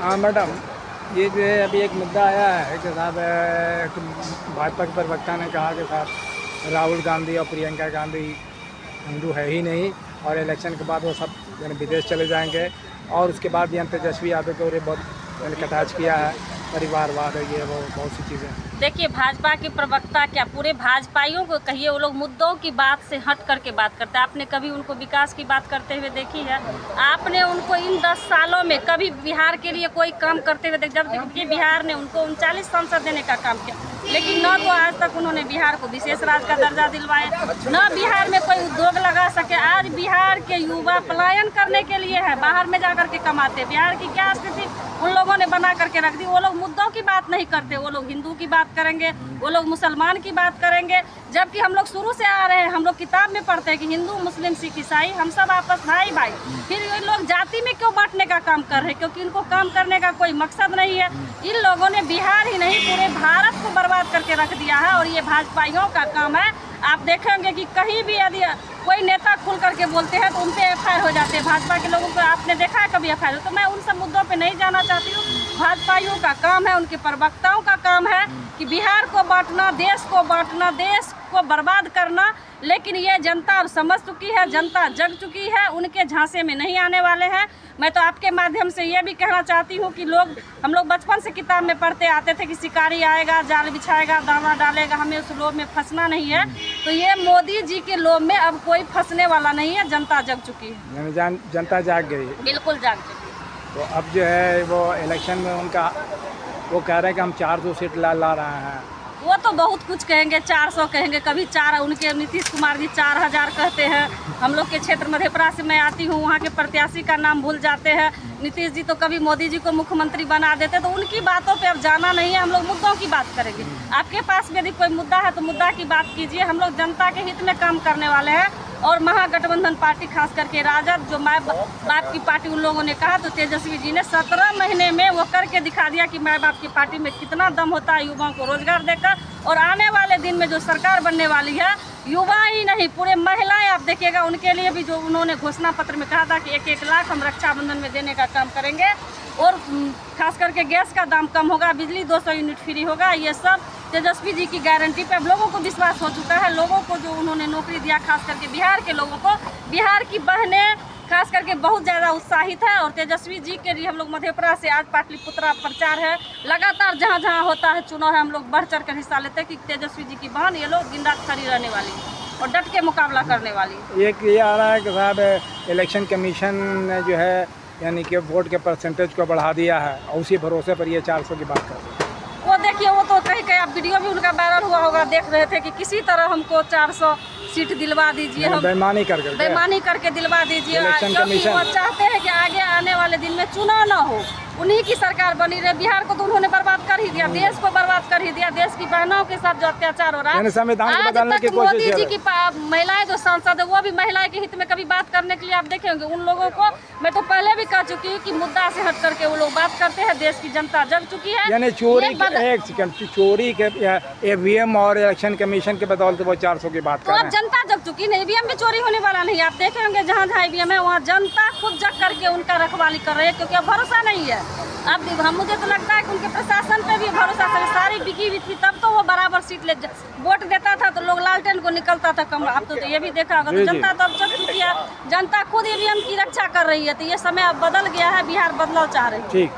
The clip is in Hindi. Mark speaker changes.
Speaker 1: हाँ मैडम, ये जो है अभी एक मुद्दा आया है कि साहब भाजपा के प्रवक्ता ने कहा कि साहब राहुल गांधी और प्रियंका गांधी हिंदू है ही नहीं और इलेक्शन के बाद वो सब विदेश चले जाएंगे। और उसके बाद तेजस्वी यादव को बहुत कटाक्ष किया है, परिवारवाद है, ये वो बहुत सी चीज़ें।
Speaker 2: देखिए, भाजपा के प्रवक्ता क्या पूरे भाजपाइयों को कहिए, वो लोग मुद्दों की बात से हट करके बात करते हैं। आपने कभी उनको विकास की बात करते हुए देखी है? आपने उनको इन 10 सालों में कभी बिहार के लिए कोई काम करते हुए जब देखिए बिहार ने उनको 39 सांसद देने का काम किया, लेकिन न तो आज तक उन्होंने बिहार को विशेष राज्य का दर्जा दिलवाया, न बिहार में कोई उद्योग लगा सके। आज बिहार के युवा पलायन करने के लिए है, बाहर में जाकर के कमाते। बिहार की क्या स्थिति उन लोगों ने बना करके रख दी। वो लोग मुद्दों की बात नहीं करते, वो लोग हिंदू की बात करेंगे, वो लोग मुसलमान की बात करेंगे, जबकि हम लोग शुरू से आ रहे हैं। हम लोग किताब में पढ़ते हैं कि हिंदू मुस्लिम सिख ईसाई हम सब आपस भाई भाई। फिर ये लोग जाति में क्यों बांटने का काम कर रहे हैं? क्योंकि इनको काम करने का कोई मकसद नहीं है। इन लोगों ने बिहार ही नहीं पूरे भारत को बर्बाद करके रख दिया है और ये भाजपाइयों का काम है। आप देखेंगे कि कहीं भी यदि कोई नेता खुल करके बोलते हैं तो उन पे एफआईआर हो जाते हैं। भाजपा के लोगों को आपने देखा है कभी एफआईआर? तो मैं उन सब मुद्दों पे नहीं जाना चाहती हूँ। भाजपाइयों का काम है, उनके प्रवक्ताओं का काम है कि बिहार को बांटना, देश को बांटना, देश को बर्बाद करना। लेकिन ये जनता अब समझ चुकी है, जनता जग चुकी है, उनके झांसे में नहीं आने वाले हैं। मैं तो आपके माध्यम से ये भी कहना चाहती हूँ कि हम लोग बचपन से किताब में पढ़ते आते थे कि शिकारी आएगा, जाल बिछाएगा, दाना डालेगा, हमें उस लोभ में फंसना नहीं है। तो ये मोदी जी के लोभ में अब कोई फंसने वाला नहीं है। जनता जग चुकी है,
Speaker 1: जनता जाग गई,
Speaker 2: बिल्कुल जाग चुकी है।
Speaker 1: तो अब जो है वो इलेक्शन में उनका वो कह रहे हैं कि हम 400 सीट ला रहे हैं।
Speaker 2: वो तो बहुत कुछ कहेंगे, 400 कहेंगे, कभी 4 उनके नीतीश कुमार जी 4000 कहते हैं। हम लोग के क्षेत्र मधेपुरा से मैं आती हूँ, वहाँ के प्रत्याशी का नाम भूल जाते हैं। नीतीश जी तो कभी मोदी जी को मुख्यमंत्री बना देते। तो उनकी बातों पे अब जाना नहीं है, हम लोग मुद्दों की बात करेंगे। आपके पास भी यदि कोई मुद्दा है तो मुद्दा की बात कीजिए। हम लोग जनता के हित में काम करने वाले हैं। और महागठबंधन पार्टी खास करके राजद जो माँ बाप की पार्टी उन लोगों ने कहा, तो तेजस्वी जी ने 17 महीने में वो करके दिखा दिया कि माँ बाप की पार्टी में कितना दम होता है युवाओं को रोजगार देकर। और आने वाले दिन में जो सरकार बनने वाली है, युवा ही नहीं पूरे महिलाएं आप देखिएगा, उनके लिए भी जो उन्होंने घोषणा पत्र में कहा था कि 1-1 लाख हम रक्षाबंधन में देने का काम करेंगे। और खास करके गैस का दाम कम होगा, बिजली 200 यूनिट फ्री होगा। ये सब तेजस्वी जी की गारंटी पे अब लोगों को विश्वास हो चुका है। लोगों को जो उन्होंने नौकरी दिया, खास करके बिहार के लोगों को, बिहार की बहनें खास करके बहुत ज़्यादा उत्साहित है। और तेजस्वी जी के लिए हम लोग मधेपुरा से आज पाटलिपुत्रा प्रचार है, लगातार जहाँ जहाँ होता है चुनाव है, हम लोग बढ़ चढ़ कर हिस्सा लेते हैं कि तेजस्वी जी की बहन ये लोग दिन रात खड़ी रहने वाली है और डट के मुकाबला करने वाली है।
Speaker 1: एक ये आ रहा है कि साहब इलेक्शन कमीशन ने जो है यानी कि वोट के परसेंटेज को बढ़ा दिया है और उसी भरोसे पर ये 400 की बात कर रहे हैं।
Speaker 2: वो देखिए, वो तो कहीं कहीं आप वीडियो भी उनका वायरल हुआ होगा, देख रहे थे कि किसी तरह हमको 400 सीट दिलवा दीजिए, हम बेईमानी करके दिलवा दीजिए। क्योंकि वो चाहते हैं कि आगे आने वाले दिन में चुनाव ना हो, उन्हीं की सरकार बनी रहे। बिहार को तो उन्होंने बर्बाद कर ही दिया, देश को बर्बाद कर ही दिया। देश की बहनों के साथ जो अत्याचार हो रहा है, आज तक मोदी जी की महिलाएं जो सांसद है वो भी महिलाएं के हित में कभी बात करने के लिए आप देखेंगे उन लोगों को। मैं तो पहले भी कह चुकी हूँ कि मुद्दा से हट करके वो लोग बात करते हैं। देश की जनता जग चुकी है।
Speaker 1: यानी चोरी के ईवीएम और इलेक्शन कमीशन के बदौलत वो 400 की बात कर रहे हैं।
Speaker 2: तो अब जनता जग चुकी है, ईवीएम भी चोरी होने वाला नहीं। आप देखेंगे जहाँ जहाँ ईवीएम है वहाँ जनता खुद जग करके उनका रखवाली कर रही है, क्योंकि अब भरोसा नहीं है। अब मुझे तो लगता है कि उनके प्रशासन पे भी भरोसा से सारी बिकी हुई थी, तब तो वो बराबर सीट ले वोट देता था तो लोग लालटेन को निकलता था कमरा। अब तो ये भी देखा होगा, तो जनता तो अब जग चुकी है, जनता खुद ईवीएम की रक्षा कर रही है। तो ये समय अब बदल गया है, बिहार बदलाव चाह रही है।
Speaker 1: ठीक।